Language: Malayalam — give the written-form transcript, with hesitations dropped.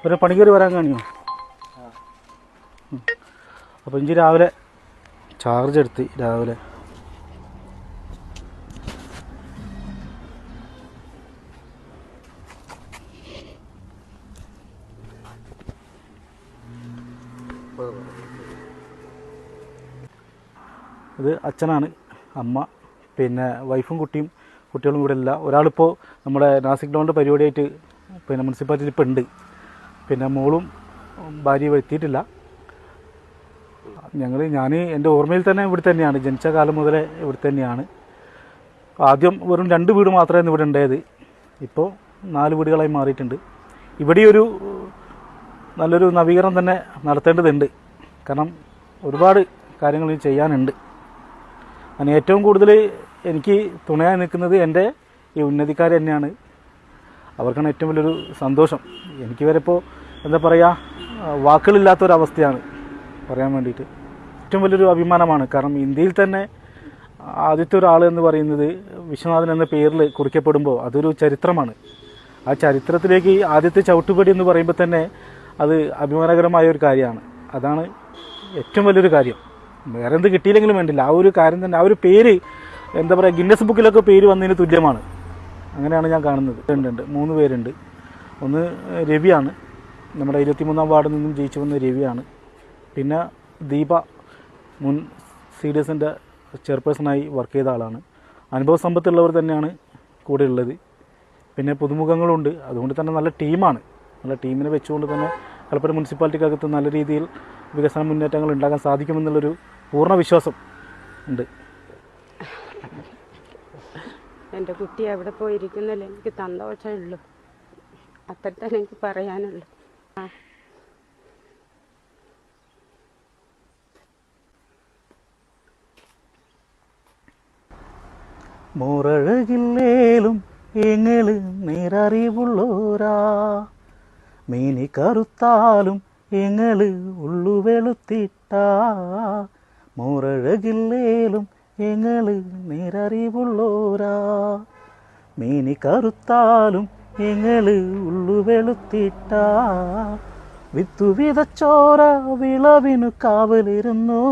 ഒരു പണിക്കറി വരാൻ കാണിയോ? അപ്പോൾ ഇഞ്ചി രാവിലെ ചാർജ് എടുത്ത് രാവിലെ ഇത് അച്ഛനാണ്, അമ്മ, പിന്നെ വൈഫും കുട്ടികളും കൂടെ ഇല്ല. ഒരാളിപ്പോൾ നമ്മുടെ നാസിക് ഡോണിൻ്റെ പരിപാടിയായിട്ട് പിന്നെ മുനിസിപ്പാലിറ്റിയിൽ ഇപ്പോൾ ഉണ്ട്. പിന്നെ മോളും ഭാര്യയും എത്തിയിട്ടില്ല. ഞാൻ എൻ്റെ ഓർമ്മയിൽ തന്നെ ഇവിടെ തന്നെയാണ്, ജനിച്ച കാലം മുതലേ ഇവിടെ തന്നെയാണ്. ആദ്യം വെറും 2 വീട് മാത്രമായിരുന്നു ഇവിടെ ഉണ്ടായത്. ഇപ്പോൾ 4 വീടുകളായി മാറിയിട്ടുണ്ട്. ഇവിടെ ഒരു നല്ലൊരു നവീകരണം തന്നെ നടത്തേണ്ടതുണ്ട്. കാരണം ഒരുപാട് കാര്യങ്ങൾ ചെയ്യാനുണ്ട്. അതിന് ഏറ്റവും കൂടുതൽ എനിക്ക് തുണയായി നിൽക്കുന്നത് എൻ്റെ ഈ ഉന്നതിക്കാർ തന്നെയാണ്. അവർക്കാണ് ഏറ്റവും വലിയൊരു സന്തോഷം. എനിക്ക് വരെ ഇപ്പോൾ എന്താ പറയുക, വാക്കുകളില്ലാത്തൊരവസ്ഥയാണ് പറയാൻ വേണ്ടിയിട്ട്. ഏറ്റവും വലിയൊരു അഭിമാനമാണ്. കാരണം ഇന്ത്യയിൽ തന്നെ ആദ്യത്തെ ഒരാൾ എന്ന് പറയുന്നത് വിശ്വനാഥൻ എന്ന പേരിൽ കുറിക്കപ്പെടുമ്പോൾ അതൊരു ചരിത്രമാണ്. ആ ചരിത്രത്തിലേക്ക് ആദ്യത്തെ ചവിട്ടുപടി എന്ന് പറയുമ്പോൾ തന്നെ അത് അഭിമാനകരമായ ഒരു കാര്യമാണ്. അതാണ് ഏറ്റവും വലിയൊരു കാര്യം. വേറെ എന്ത് കിട്ടിയില്ലെങ്കിലും വേണ്ടില്ല, ആ ഒരു കാര്യം തന്നെ, ആ ഒരു പേര് എന്താ പറയുക, ഗിന്നസ് ബുക്കിലൊക്കെ പേര് വന്നതിന് തുല്യമാണ്. അങ്ങനെയാണ് ഞാൻ കാണുന്നത്. 3 പേരുണ്ട്. ഒന്ന് രവിയാണ്, നമ്മുടെ 23-ാം വാർഡിൽ നിന്നും ജയിച്ചു വന്ന രവിയാണ്. പിന്നെ ദീപ, മുൻ CDSൻ്റെ ചെയർപേഴ്സണായി വർക്ക് ചെയ്ത ആളാണ്. അനുഭവ സമ്പത്തുള്ളവർ തന്നെയാണ് കൂടെ ഉള്ളത്. പിന്നെ പുതുമുഖങ്ങളുണ്ട്. അതുകൊണ്ട് തന്നെ നല്ല ടീമാണ്. നല്ല ടീമിനെ വെച്ചുകൊണ്ട് തന്നെ കൽപ്പറ്റ മുനിസിപ്പാലിറ്റിക്കകത്ത് നല്ല രീതിയിൽ വികസന മുന്നേറ്റങ്ങൾ ഉണ്ടാക്കാൻ സാധിക്കുമെന്നുള്ളൊരു പൂർണ്ണ വിശ്വാസം ഉണ്ട്. എൻ്റെ കുട്ടി എവിടെ പോയിരിക്കുന്നില്ല, എനിക്ക് സന്തോഷമുള്ളൂ. അത്ര തന്നെ എനിക്ക് പറയാനുള്ളൂ. മോറഴകില്ലേലും എങ്ങള് നേരറിവുള്ളോരാ, മീനി കറുത്താലും എങ്ങള് ഉള്ളു വെളുത്തിട്ടാ. മോറഴകില്ലേലും എങ്ങള് നേരറിവുള്ളോരാ, മീനി കറുത്താലും എങ്ങള് ഉള്ളു വെളുത്തിട്ടാ. വിത്തു വിതച്ചോര വിളവിനു കാവലിരുന്നു.